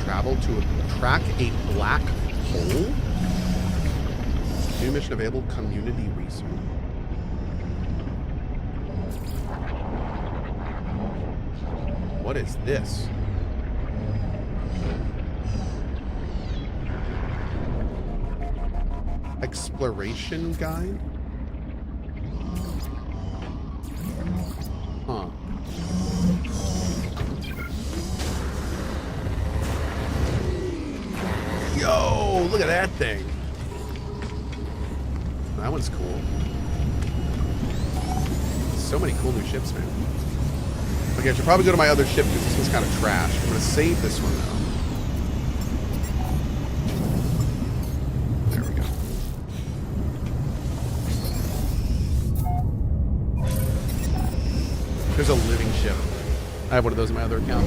travel to track a black hole? New mission available, community research. What is this? Exploration guide? Huh. Yo, look at that thing. That one's cool. So many cool new ships, man. Okay, I should probably go to my other ship because this one's kind of trash. I'm going to save this one, though. There we go. There's a living ship. I have one of those in my other account.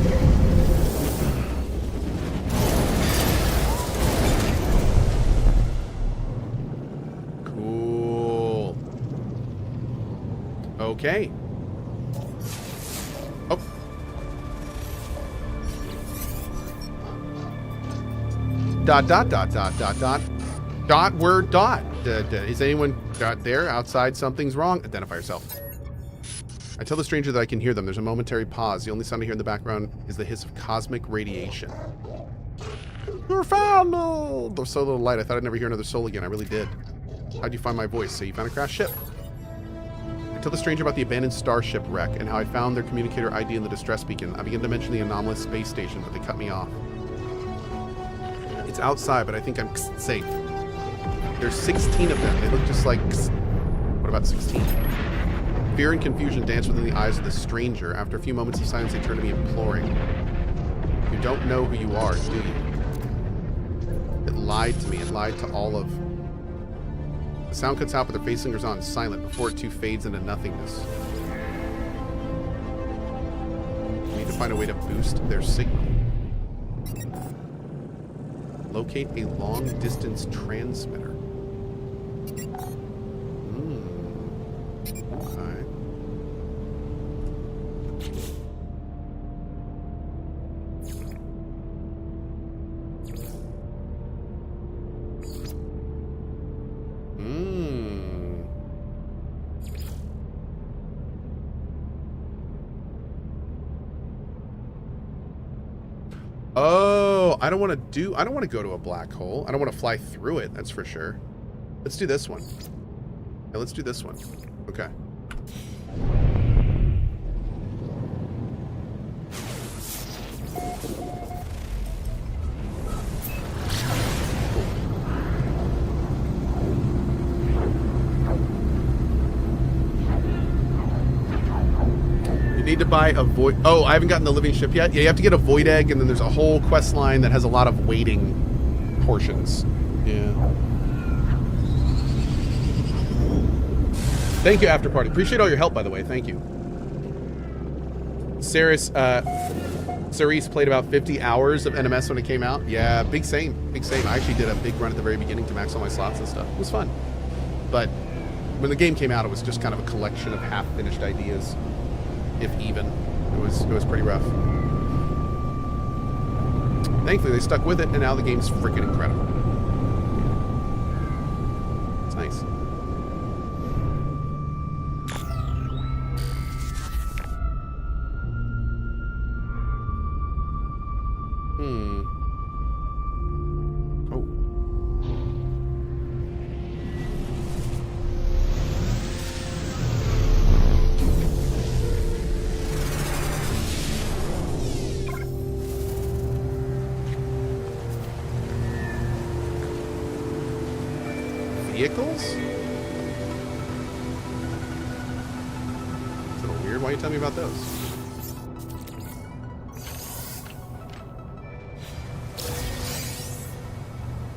Cool. Okay. Oh. Dot, dot, dot, dot, dot, dot. Dot, word, dot. Is anyone there? Outside, something's wrong. Identify yourself. I tell the stranger that I can hear them. There's a momentary pause. The only sound I hear in the background is the hiss of cosmic radiation. You're found! Oh, there's so little light. I thought I'd never hear another soul again. I really did. How'd you find my voice? So you found a crashed ship. I tell the stranger about the abandoned starship wreck and how I found their communicator ID in the distress beacon. I begin to mention the anomalous space station, but they cut me off. It's outside, but I think I'm safe. There's 16 of them. They look just like... What about 16? Fear and confusion dance within the eyes of the stranger. After a few moments of silence, they turn to me imploring. You don't know who you are, do you? It lied to me. It lied to all of... The sound cuts out, but their face lingers on, silent, before it too fades into nothingness. We need to find a way to boost their signal. Locate a long-distance transmitter. Okay. Oh, I don't want to go to a black hole. I don't want to fly through it, that's for sure. Let's do this one. Yeah, let's do this one. Okay. Need to buy a void. Oh, I haven't gotten the living ship yet. Yeah, you have to get a void egg, and then there's a whole quest line that has a lot of waiting portions. Yeah. Thank you, After Party. Appreciate all your help, by the way. Thank you. Cerise played about 50 hours of NMS when it came out. Yeah, big same. Big same. I actually did a big run at the very beginning to max all my slots and stuff. It was fun. But when the game came out, it was just kind of a collection of half-finished ideas. If even. It was pretty rough. Thankfully, they stuck with it, and now the game's freaking incredible. It's nice. Oh. Vehicles? Is that weird? Why are you telling me about those?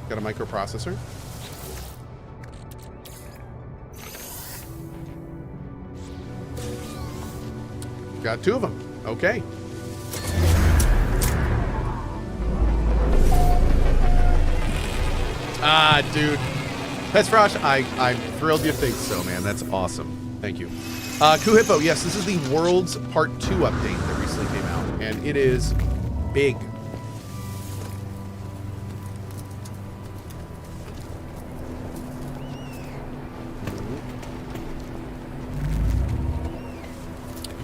Got a microprocessor. Got two of them. Okay. Ah, dude. Petsfrosh, I'm thrilled you think so, man. That's awesome. Thank you. Cohh Hippo, yes, this is the World's Part 2 update that recently came out, and it is big.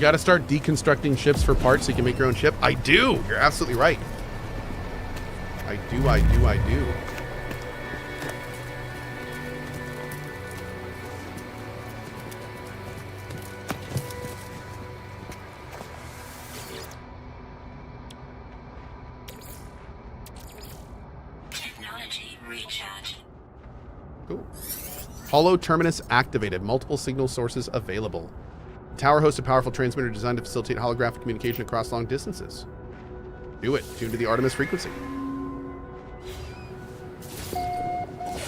You got to start deconstructing ships for parts so you can make your own ship. I do. You're absolutely right. I do. Technology recharge. Cool. Holo-Terminus activated. Multiple signal sources available. The tower hosts a powerful transmitter designed to facilitate holographic communication across long distances. Do it. Tune to the Artemis frequency.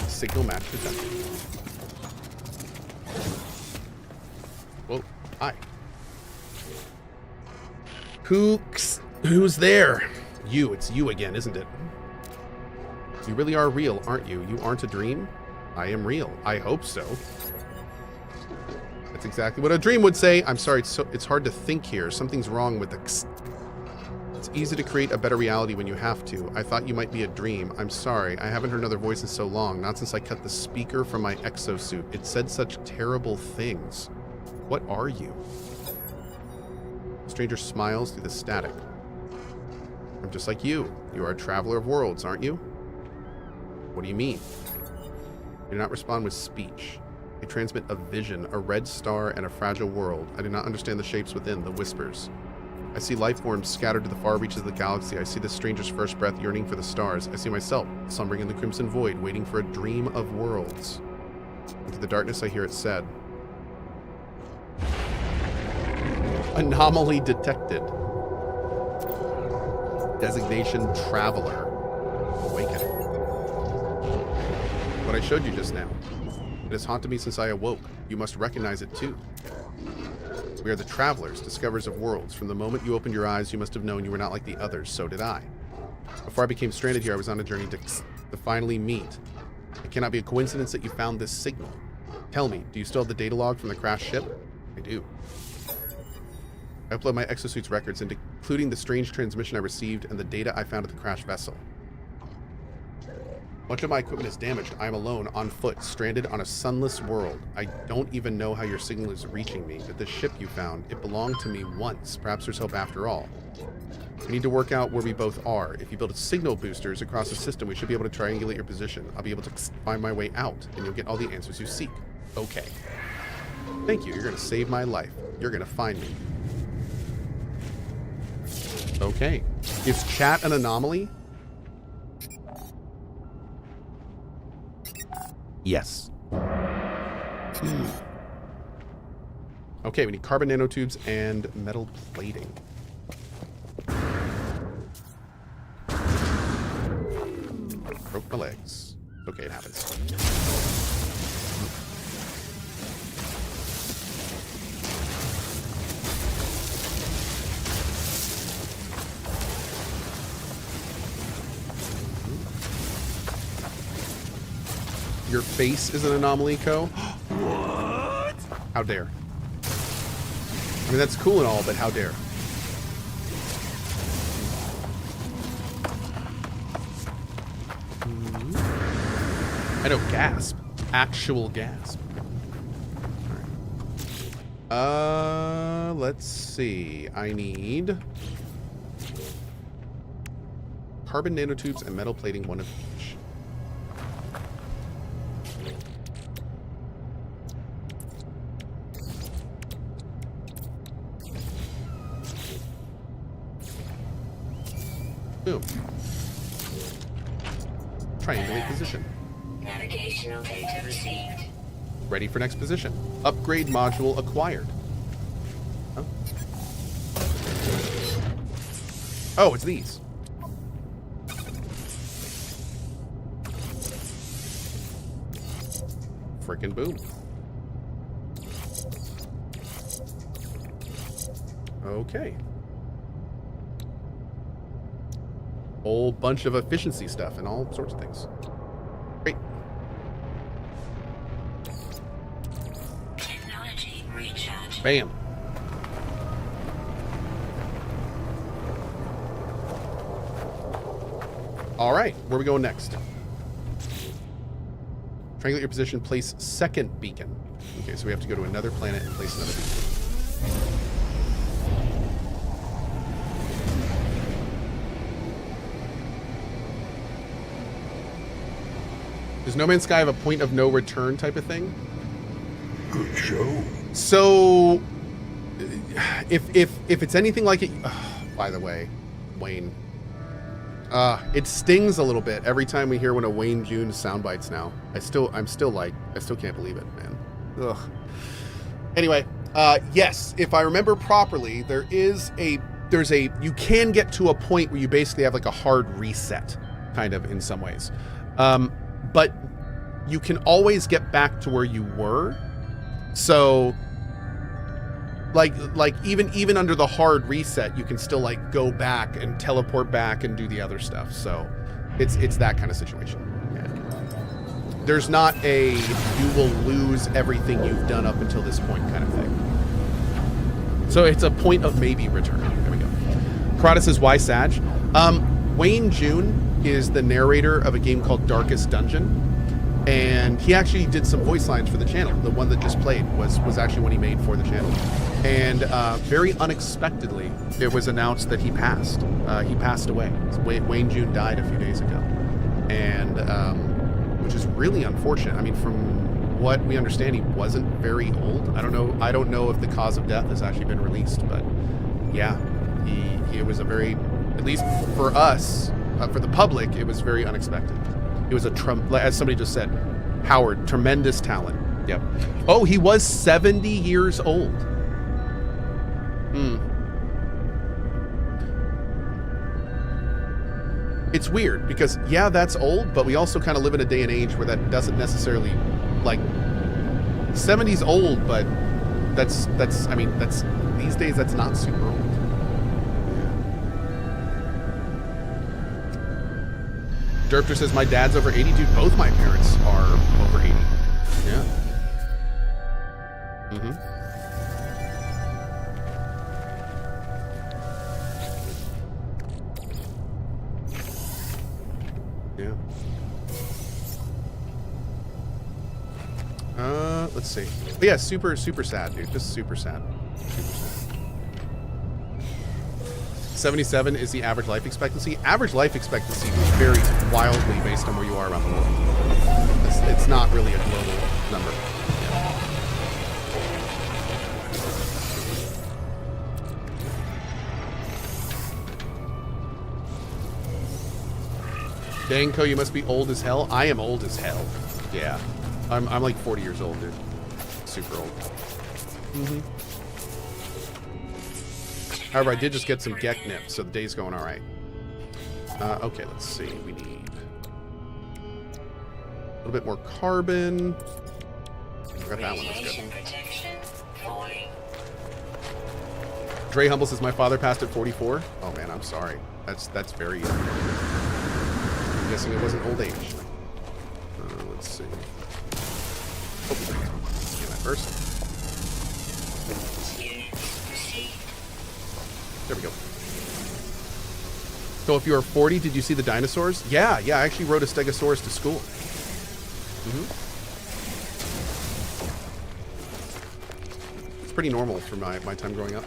Signal match detected. Whoa. Hi. Who's there? You. It's you again, isn't it? You really are real, aren't you? You aren't a dream? I am real. I hope so. That's exactly what a dream would say. I'm sorry, it's hard to think here. Something's wrong with the... It's easy to create a better reality when you have to. I thought you might be a dream. I'm sorry. I haven't heard another voice in so long. Not since I cut the speaker from my exosuit. It said such terrible things. What are you? The stranger smiles through the static. I'm just like you. You are a traveler of worlds, aren't you? What do you mean? You do not respond with speech. You transmit a vision, a red star, and a fragile world. I do not understand the shapes within, the whispers. I see life forms scattered to the far reaches of the galaxy. I see the stranger's first breath yearning for the stars. I see myself, slumbering in the crimson void, waiting for a dream of worlds. Into the darkness I hear it said. Anomaly detected. Designation Traveler. Awakening. What I showed you just now. It has haunted me since I awoke. You must recognize it too. We are the travelers, discoverers of worlds. From the moment you opened your eyes, you must have known you were not like the others. So did I. Before I became stranded here, I was on a journey to finally meet. It cannot be a coincidence that you found this signal. Tell me, do you still have the data log from the crashed ship? I do. I upload my exosuit's records, including the strange transmission I received and the data I found at the crashed vessel. Much of my equipment is damaged. I am alone, on foot, stranded on a sunless world. I don't even know how your signal is reaching me, but the ship you found, it belonged to me once. Perhaps there's hope after all. We need to work out where we both are. If you build signal boosters across the system, we should be able to triangulate your position. I'll be able to find my way out, and you'll get all the answers you seek. Okay. Thank you. You're going to save my life. You're going to find me. Okay. Is chat an anomaly? Yes. Okay, we need carbon nanotubes and metal plating. Broke my legs. Okay, it happens. Your face is an anomaly, Cohh? What? How dare. I mean, that's cool and all, but how dare. I know, gasp. Actual gasp. Alright. Let's see. I need carbon nanotubes and metal plating, one of each. Boom. Triangulate position. Navigational data received. Ready for next position. Upgrade module acquired. Oh, oh, it's these. Frickin' boom. Okay. Whole bunch of efficiency stuff and all sorts of things. Great. Technology recharge. Bam. All right, where are we going next? Triangulate your position, place second beacon. Okay, so we have to go to another planet and place another beacon. Does No Man's Sky have a point of no return type of thing? Good show. So, if it's anything like it, by the way, Wayne, it stings a little bit every time we hear one of Wayne June's sound bites. Now, I still can't believe it, man. Ugh. Anyway, yes, if I remember properly, you can get to a point where you basically have like a hard reset, kind of in some ways, but you can always get back to where you were. So, like even under the hard reset, you can still like go back and teleport back and do the other stuff. So, it's that kind of situation. Yeah. There's not a you will lose everything you've done up until this point kind of thing. So it's a point of maybe return. There we go. Crota says, why Sag? Wayne June is the narrator of a game called Darkest Dungeon. And he actually did some voice lines for the channel. The one that just played was actually one he made for the channel. And very unexpectedly, it was announced that he passed. He passed away. Wayne June died a few days ago. And which is really unfortunate. I mean, from what we understand, he wasn't very old. I don't know if the cause of death has actually been released, but yeah, it was a very, at least for us, for the public, it was very unexpected. It was as somebody just said, Howard, tremendous talent. Yep. Oh, he was 70 years old. It's weird because, yeah, that's old, but we also kind of live in a day and age where that doesn't necessarily, like, 70's old, but that's these days that's not super old. Derpter says, my dad's over 80. Dude, both my parents are over 80. Yeah. Yeah. Let's see. But yeah, super sad, dude. Just super sad. Super sad. 77 is the average life expectancy. Average life expectancy varies wildly based on where you are around the world. It's not really a global number. Yeah. Dang, Cohh, you must be old as hell. I am old as hell. Yeah. I'm like 40 years old, dude. Super old. However, I did just get some Gek nips, so the day's going all right. Okay, let's see. We need a little bit more carbon. I got that one. That's good. Dre Humble says, my father passed at 44. Oh, man, I'm sorry. That's very young. I'm guessing it wasn't old age. Let's see. Oh, get that first. There we go. So if you were 40, did you see the dinosaurs? Yeah, I actually rode a Stegosaurus to school. It's pretty normal for my time growing up.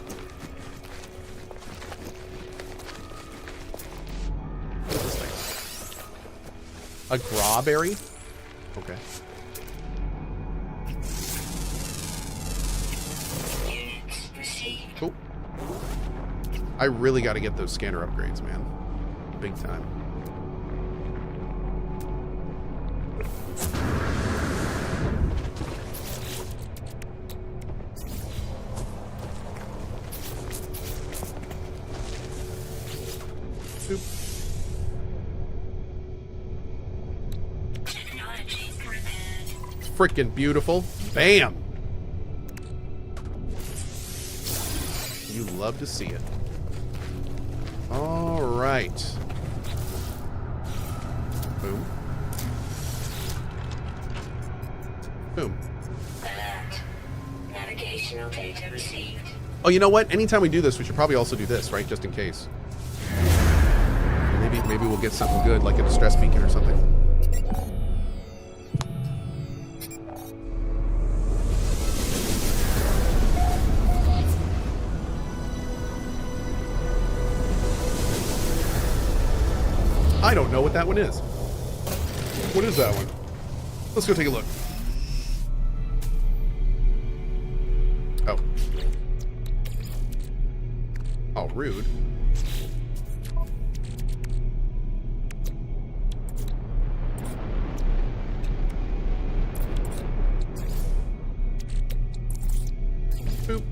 What is this thing? A grawberry? Okay. Cool. I really got to get those scanner upgrades, man. Big time. Boop. Freaking beautiful. Bam! You love to see it. All right. Boom. Boom. Alert. Navigational data received. Oh, you know what? Anytime we do this, we should probably also do this, right? Just in case. Maybe we'll get something good, like a distress beacon or something. I don't know what that one is. What is that one? Let's go take a look. Oh. Oh, rude. Boop.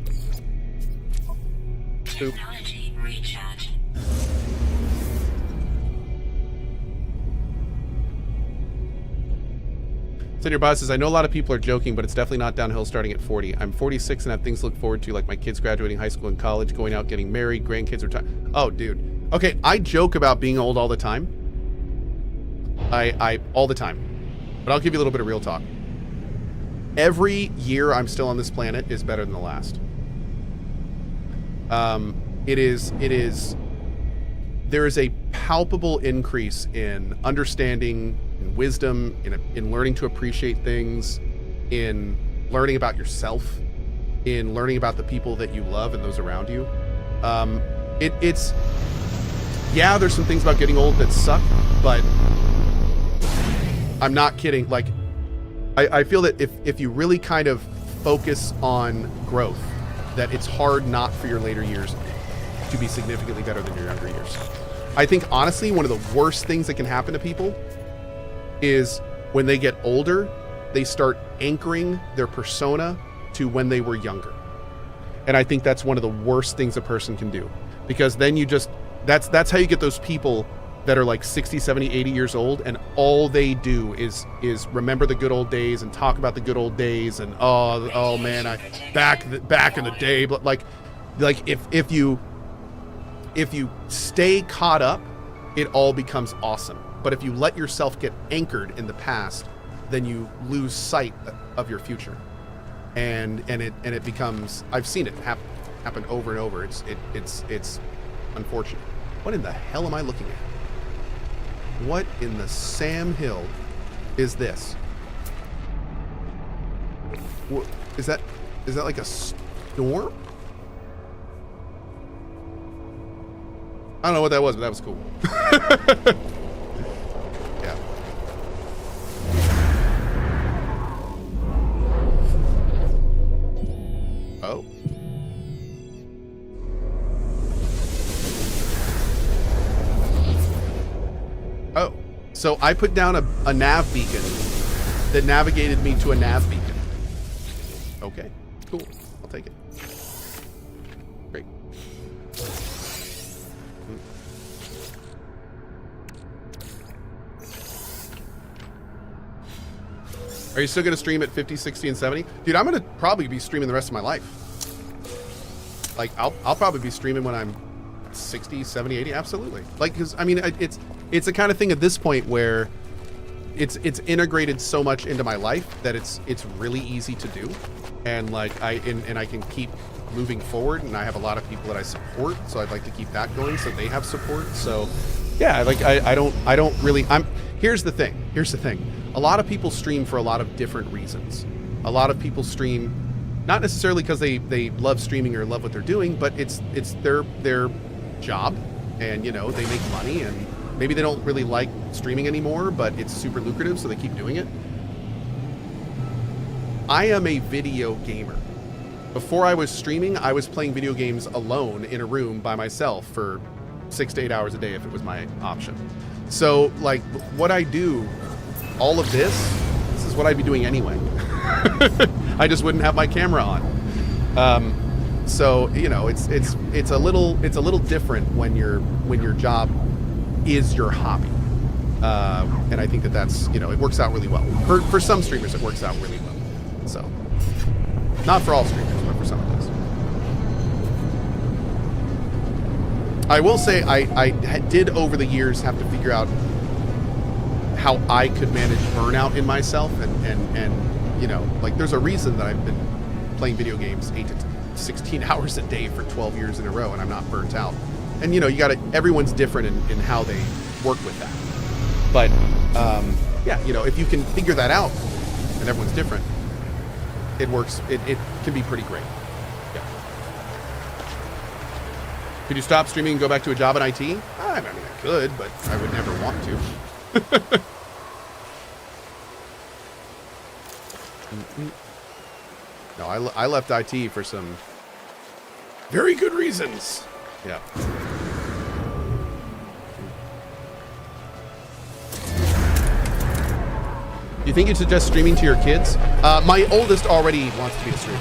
Boop. Technology recharge. Senior Boss says, I know a lot of people are joking, but it's definitely not downhill starting at 40. I'm 46 and have things to look forward to, like my kids graduating high school and college, going out, getting married, grandkids retiring. Oh, dude. Okay, I joke about being old all the time. I all the time. But I'll give you a little bit of real talk. Every year I'm still on this planet is better than the last. There is a palpable increase in understanding, in wisdom, in learning to appreciate things, in learning about yourself, in learning about the people that you love and those around you. It's yeah, there's some things about getting old that suck, but I'm not kidding. Like, I feel that if you really kind of focus on growth, that it's hard not for your later years to be significantly better than your younger years. I think, honestly, one of the worst things that can happen to people is when they get older, they start anchoring their persona to when they were younger. And I think that's one of the worst things a person can do, because then you just, that's how you get those people that are like 60, 70, 80 years old, and all they do is remember the good old days and talk about the good old days and oh man, I back in the day. But like if you stay caught up, it all becomes awesome. But if you let yourself get anchored in the past, then you lose sight of your future, and it becomes, I've seen it happen over and over. It's unfortunate. What in the hell am I looking at? What in the Sam Hill is this? What, is that like a storm? I don't know what that was, but that was cool. Yeah. Oh. Oh, so I put down a nav beacon that navigated me to a nav beacon. Okay, cool. I'll take it. Great. Are you still going to stream at 50, 60, and 70? Dude, I'm going to probably be streaming the rest of my life. Like, I'll probably be streaming when I'm 60, 70, 80. Absolutely. Like, because, I mean, it's the kind of thing at this point where it's integrated so much into my life that it's really easy to do. And like, I can keep moving forward, and I have a lot of people that I support, so I'd like to keep that going so they have support. So yeah, like I don't really, here's the thing. A lot of people stream for a lot of different reasons. A lot of people stream not necessarily because they love streaming or love what they're doing, but it's their job, and you know, they make money, and maybe they don't really like streaming anymore, but it's super lucrative, so they keep doing it. I am a video gamer. Before I was streaming, I was playing video games alone in a room by myself for 6 to 8 hours a day if it was my option. So like, what I do, all of this is what I'd be doing anyway. I just wouldn't have my camera on. So you know, it's a little different when your job is your hobby, and I think that's, you know, it works out really well for some streamers. It works out really well. So not for all streamers, but for some it does. I will say I did over the years have to figure out how I could manage burnout in myself, and you know, like, there's a reason that I've been playing video games 8 to 16 hours a day for 12 years in a row, and I'm not burnt out. And you know, everyone's different in how they work with that. But yeah, you know, if you can figure that out, and everyone's different, it works. It can be pretty great. Yeah. Could you stop streaming and go back to a job in IT? I mean, I could, but I would never want to. No, I left IT for some very good reasons. Yeah. Do you think you'd suggest streaming to your kids? My oldest already wants to be a streamer.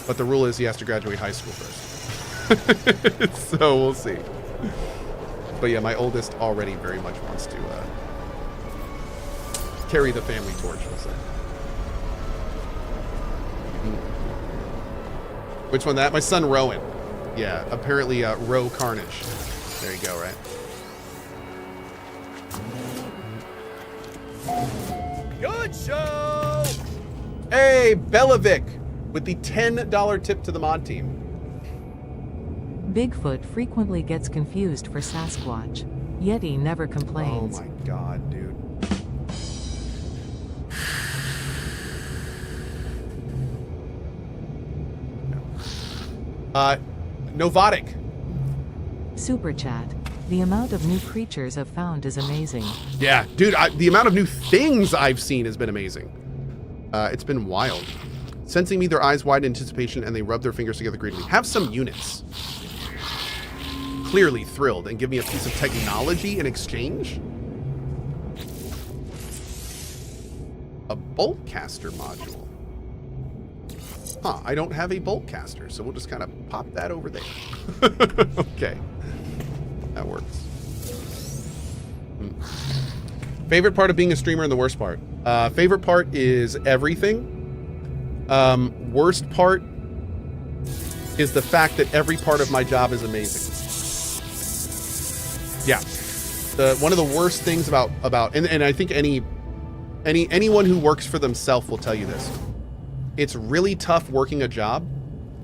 But the rule is he has to graduate high school first. So we'll see. But yeah, my oldest already very much wants to carry the family torch, we'll say. Which one that? My son Rowan. Yeah, apparently CohhCarnage. There you go, right? Good show! Hey, Belovic with the $10 tip to the mod team. Bigfoot frequently gets confused for Sasquatch. Yeti never complains. Oh my god, dude. Novotic. Super chat. The amount of new creatures I've found is amazing. Yeah, dude, the amount of new things I've seen has been amazing. It's been wild. Sensing me, their eyes wide in anticipation, and they rub their fingers together greedily. Have some units. Clearly thrilled, and give me a piece of technology in exchange. A bolt caster module. Huh, I don't have a bolt caster, so we'll just kind of pop that over there. Okay. That works. Favorite part of being a streamer and the worst part? Favorite part is everything. Worst part is the fact that every part of my job is amazing. Yeah. One of the worst things about and I think anyone who works for themselves will tell you this. It's really tough working a job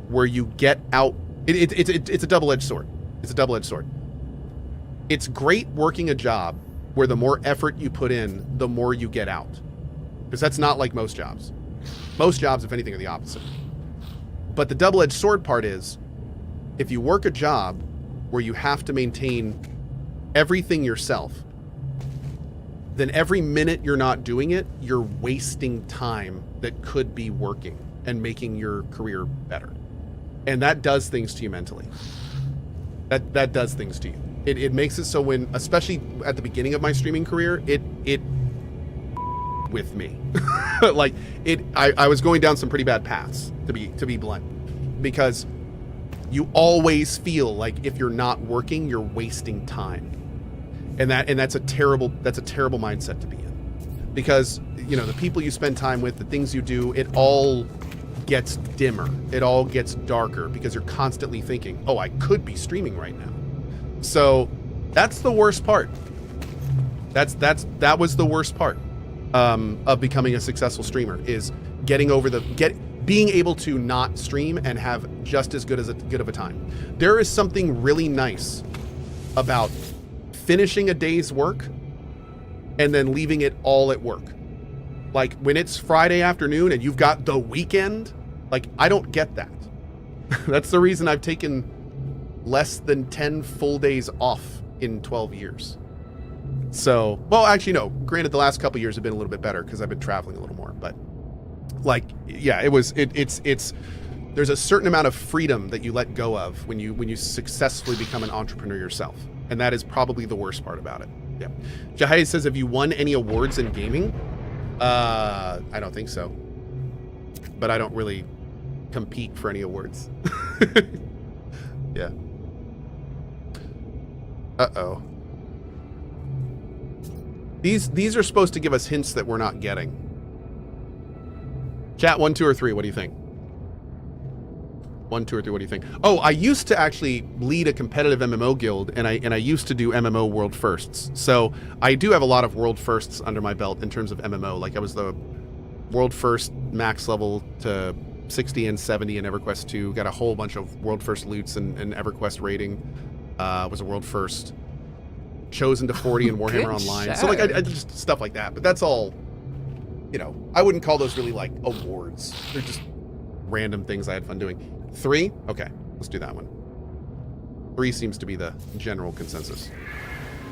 where you get out. It's a double-edged sword. It's a double-edged sword. It's great working a job where the more effort you put in, the more you get out. Because that's not like most jobs. Most jobs, if anything, are the opposite. But the double-edged sword part is, if you work a job where you have to maintain everything yourself, then every minute you're not doing it, you're wasting time that could be working and making your career better. And that does things to you mentally. That does things to you. It makes it so when, especially at the beginning of my streaming career, it with me. Like I was going down some pretty bad paths, to be blunt. Because you always feel like if you're not working, you're wasting time. And that's a terrible mindset to be in. Because, you know, the people you spend time with, the things you do, it all gets dimmer. It all gets darker because you're constantly thinking, oh, I could be streaming right now. So that's the worst part. That was the worst part of becoming a successful streamer, is being able to not stream and have just as good of a time. There is something really nice about finishing a day's work and then leaving it all at work. Like when it's Friday afternoon and you've got the weekend, like I don't get that. That's the reason I've taken less than 10 full days off in 12 years. So, well, actually, no. Granted, the last couple years have been a little bit better because I've been traveling a little more. But, like, yeah, it's. There's a certain amount of freedom that you let go of when you successfully become an entrepreneur yourself, and that is probably the worst part about it. Yeah. Jahai says, "Have you won any awards in gaming?" I don't think so, but I don't really compete for any awards. Yeah. Uh-oh. These are supposed to give us hints that we're not getting. Chat 1, 2, or 3. What do you think? 1, 2, or 3. What do you think? Oh, I used to actually lead a competitive MMO guild, and I used to do MMO world firsts. So I do have a lot of world firsts under my belt in terms of MMO. Like I was the world first max level to 60 and 70 in EverQuest 2. Got a whole bunch of world first loots and EverQuest rating. Was a world first. Chosen to 40 in Warhammer Online. Shot. So like I just stuff like that. But that's all, you know, I wouldn't call those really like awards. They're just random things I had fun doing. 3? Okay, let's do that one. 3 seems to be the general consensus.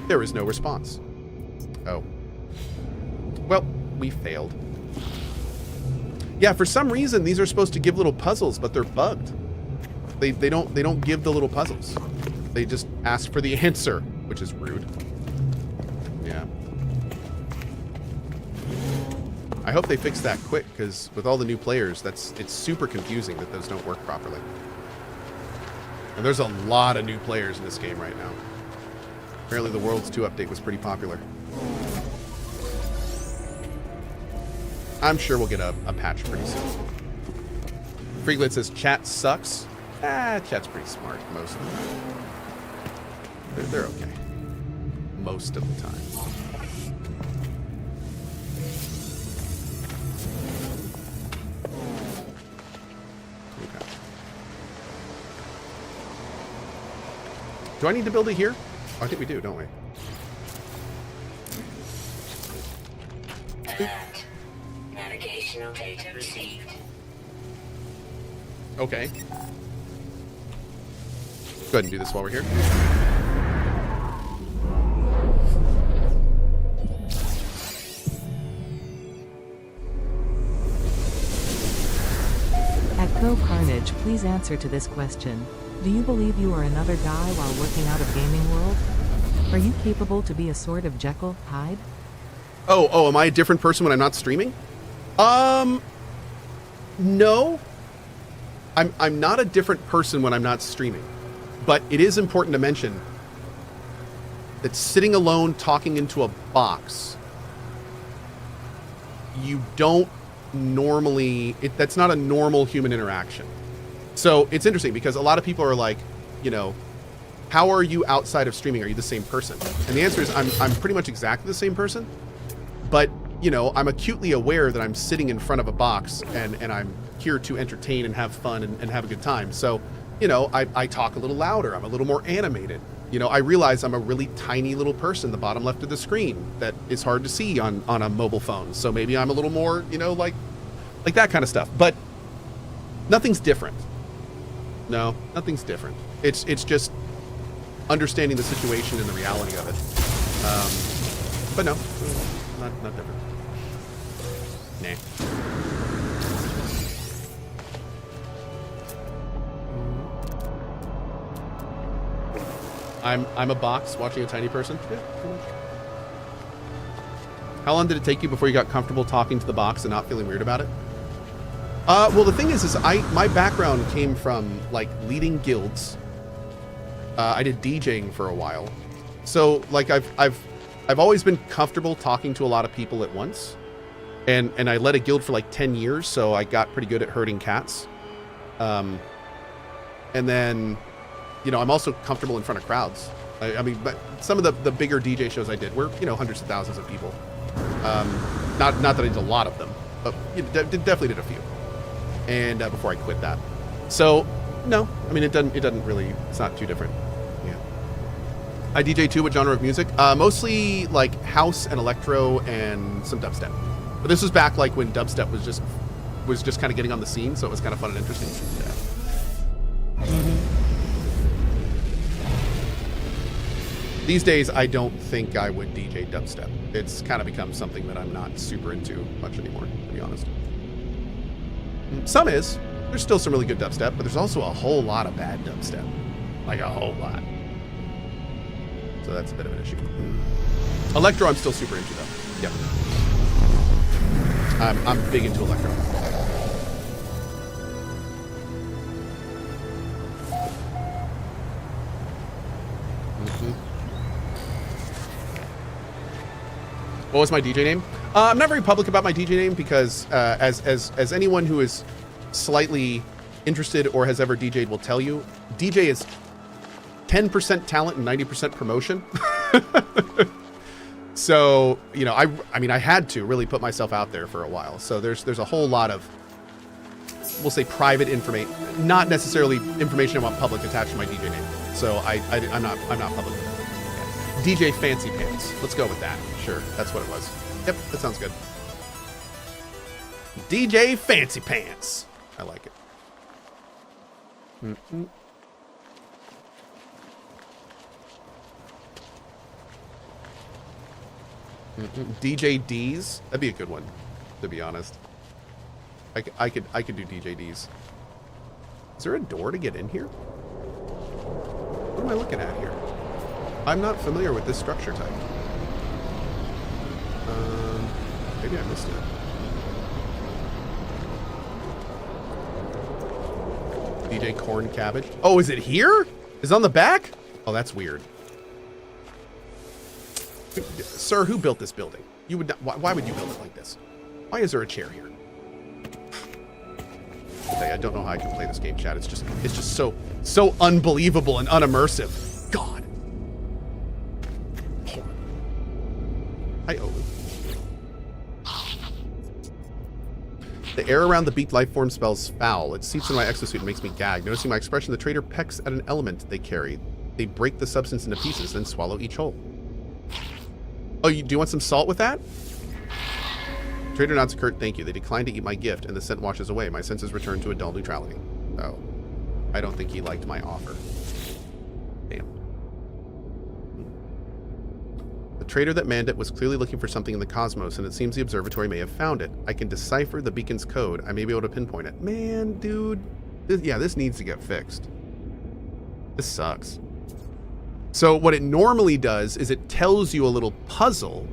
There is no response. Oh. Well, We failed. Yeah, for some reason these are supposed to give little puzzles, but they're bugged. They don't give the little puzzles. They just ask for the answer, which is rude. Yeah. I hope they fix that quick, because with all the new players, it's super confusing that those don't work properly. And there's a lot of new players in this game right now. Apparently the Worlds 2 update was pretty popular. I'm sure we'll get a patch pretty soon. Freeglit says, chat sucks. Chat's pretty smart most of the time. They're okay. Most of the time. Okay. Do I need to build it here? Oh, I think we do, don't we? Alert. Navigational data received. Okay. Go ahead and do this while we're here. At CohhCarnage, please answer to this question. Do you believe you are another guy while working out of gaming world? Are you capable to be a sort of Jekyll, Hyde? Oh, am I a different person when I'm not streaming? No. I'm not a different person when I'm not streaming. But it is important to mention that sitting alone talking into a box, you don't normally, that's not a normal human interaction. So it's interesting because a lot of people are like, you know, how are you outside of streaming? Are you the same person? And the answer is I'm pretty much exactly the same person. But, you know, I'm acutely aware that I'm sitting in front of a box and I'm here to entertain and have fun and have a good time. So, you know, I talk a little louder. I'm a little more animated. You know, I realize I'm a really tiny little person, the bottom left of the screen, that is hard to see on a mobile phone. So maybe I'm a little more, you know, like that kind of stuff. But nothing's different. No, nothing's different. It's just understanding the situation and the reality of it. But no, not different. Nah. I'm a box watching a tiny person. Yeah, pretty much. How long did it take you before you got comfortable talking to the box and not feeling weird about it? Well, the thing is my background came from like leading guilds. I did DJing for a while, so like I've always been comfortable talking to a lot of people at once, and I led a guild for like 10 years, so I got pretty good at herding cats. And then, you know, I'm also comfortable in front of crowds. I mean, but some of the bigger DJ shows I did were, you know, hundreds of thousands of people. Not that I did a lot of them, but you know, definitely did a few. And before I quit that, so no, I mean it doesn't really, it's not too different. Yeah. I DJ too. What genre of music? Mostly like house and electro and some dubstep. But this was back like when dubstep was just kind of getting on the scene, so it was kind of fun and interesting. Yeah. These days, I don't think I would DJ dubstep. It's kind of become something that I'm not super into much anymore, to be honest. Some is. There's still some really good dubstep, but there's also a whole lot of bad dubstep. Like a whole lot. So that's a bit of an issue. Electro, I'm still super into, though. Yep. I'm big into electro. What was my DJ name? I'm not very public about my DJ name because as anyone who is slightly interested or has ever DJ'd will tell you, DJ is 10% talent and 90% promotion. So, you know, I mean, I had to really put myself out there for a while. So there's a whole lot of, we'll say, private information, not necessarily information I want public attached to my DJ name. So I'm not public with that. DJ Fancy Pants. Let's go with that. Sure, that's what it was. Yep, that sounds good. DJ Fancy Pants. I like it. DJ D's? That'd be a good one, to be honest. I could do DJ D's. Is there a door to get in here? What am I looking at here? I'm not familiar with this structure type. Maybe I missed it. DJ Corn Cabbage. Oh, is it here? Is it on the back? Oh, that's weird. Sir, who built this building? You would not, why would you build it like this? Why is there a chair here? Okay, I don't know how I can play this game, chat. It's just so unbelievable and unimmersive. God. Hi, Owen. The air around the beaked life form smells foul. It seeps in my exosuit and makes me gag. Noticing my expression, the trader pecks at an element they carry. They break the substance into pieces, then swallow each whole. Oh, do you want some salt with that? Trader nods to Kurt, thank you. They decline to eat my gift, and the scent washes away. My senses return to a dull neutrality. Oh. I don't think he liked my offer. Damn. The trader that manned it was clearly looking for something in the cosmos, and it seems the observatory may have found it. I can decipher the beacon's code. I may be able to pinpoint it. Man, dude. This needs to get fixed. This sucks. So what it normally does is it tells you a little puzzle,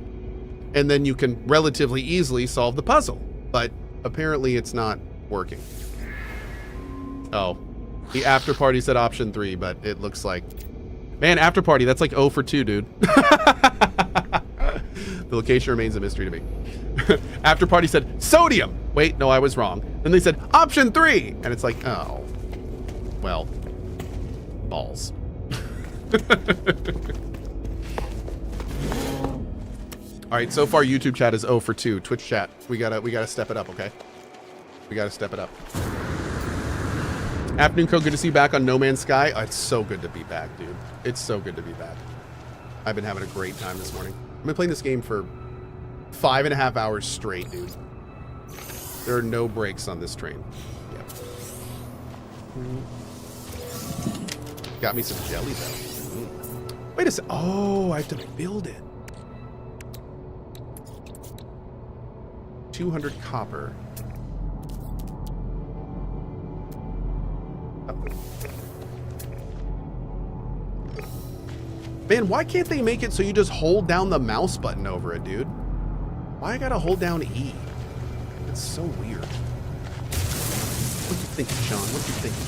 and then you can relatively easily solve the puzzle. But apparently it's not working. Oh. The after party said option 3, but it looks like... Man, after party, that's like 0 for 2, dude. The location remains a mystery to me. After party said sodium. Wait, no, I was wrong. Then they said option 3. And it's like, oh. Well. Balls. All right, so far YouTube chat is 0 for 2. Twitch chat, we gotta step it up, okay? We gotta step it up. Afternoon Code, good to see you back on No Man's Sky. Oh, it's so good to be back, dude. It's so good to be back. I've been having a great time this morning. I've been playing this game for 5.5 hours straight, dude. There are no breaks on this train. Yep. Got me some jelly, though. Wait a sec. Oh, I have to build it. 200 copper. Man, why can't they make it so you just hold down the mouse button over it, dude? Why I gotta hold down E? It's so weird. What you thinking, Sean? What you thinking?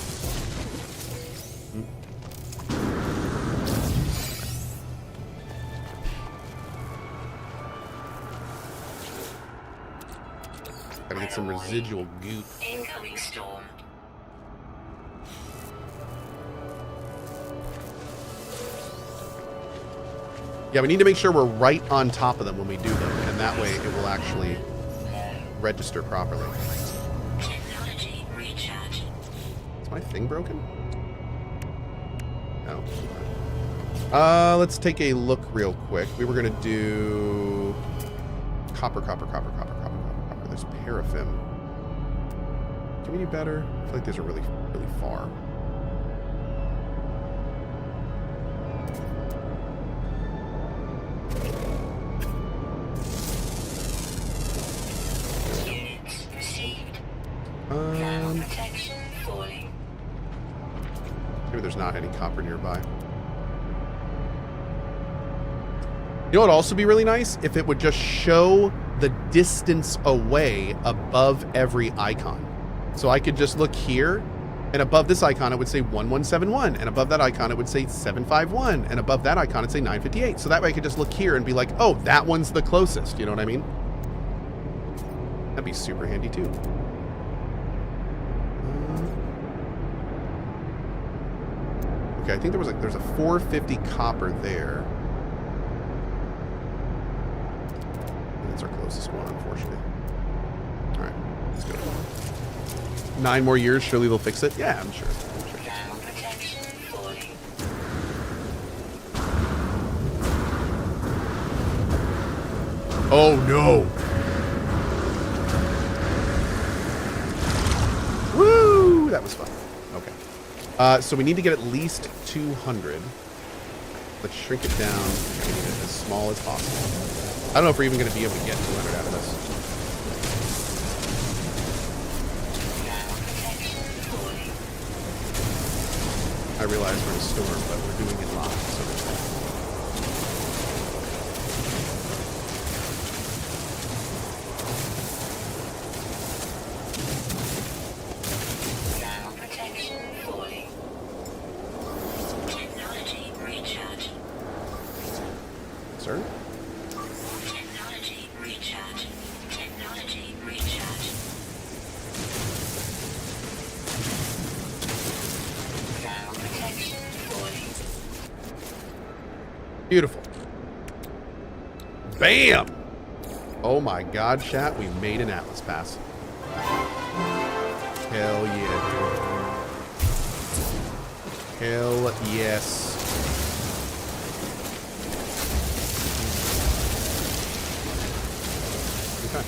Gotta get some residual goop. Incoming storm. Yeah, we need to make sure we're right on top of them when we do them, and that way it will actually register properly. Technology recharge. Is my thing broken? No. Let's take a look real quick. We were gonna do copper. There's paraffin. Can we do better? I feel like these are really far. Units received. Thermal protection falling. Maybe there's not any copper nearby. You know what would also be really nice? If it would just show the distance away above every icon. So I could just look here, and above this icon it would say 1171, and above that icon it would say 751, and above that icon it'd say 958. So that way I could just look here and be like, oh, that one's the closest. You know what I mean? That'd be super handy too. Okay, I think there's a 450 copper there. That's our closest one, unfortunately. All right, let's go. 9 more years, surely they'll fix it. Yeah, I'm sure. Thermal protection falling. Oh no! Woo! That was fun. Okay. So we need to get at least 200. Let's shrink it down and make it as small as possible. I don't know if we're even going to be able to get 200 out of this. I realize we're in a storm, but we're doing it live, so there's that. Now protection falling. Technology recharge. Sir? Technology recharge. Technology recharge. Now protection falling. Beautiful. Bam! Oh my god, chat, we made an Atlas pass. Hell yeah, dude. Hell yes. Okay. I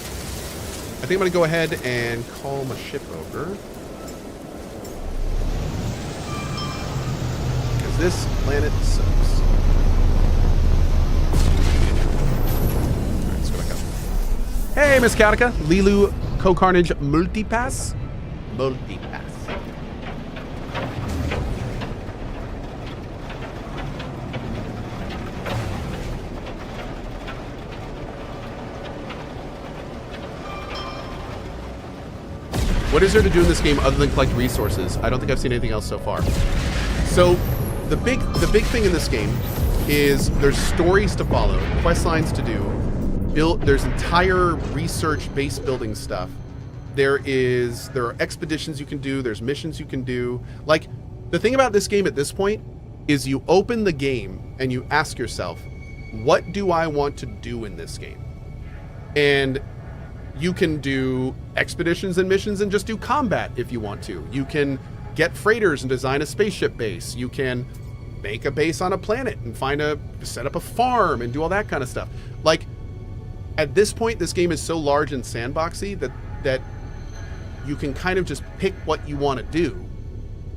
think I'm gonna go ahead and call my ship over. Because this planet sucks. Alright, let's go back up. Hey, Miss Katica. Lilu CohhCarnage Multipass? Multipass. What is there to do in this game other than collect resources? I don't think I've seen anything else so far. So, the big thing in this game is there's stories to follow, quest lines to do, there's entire research base building stuff. There are expeditions you can do, there's missions you can do. Like, the thing about this game at this point is you open the game and you ask yourself, what do I want to do in this game? And you can do expeditions and missions and just do combat if you want to. You can get freighters and design a spaceship base. You can make a base on a planet and set up a farm and do all that kind of stuff. Like, at this point, this game is so large and sandboxy that you can kind of just pick what you want to do.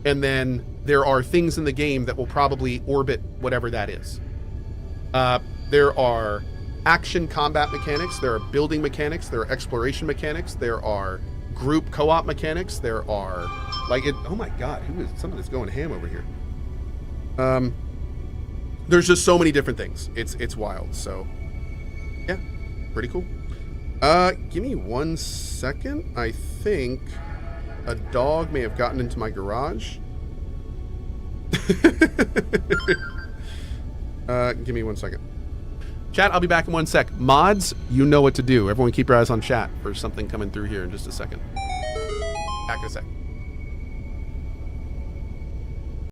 And then there are things in the game that will probably orbit whatever that is. There are action combat mechanics, there are building mechanics, there are exploration mechanics, there are group co-op mechanics, there are oh my god, somebody's going ham over here. There's just so many different things. It's wild. So yeah, pretty cool. Give me 1 second. I think a dog may have gotten into my garage. Give me 1 second. Chat, I'll be back in 1 sec. Mods, you know what to do. Everyone keep your eyes on chat for something coming through here in just a second. Back in a sec.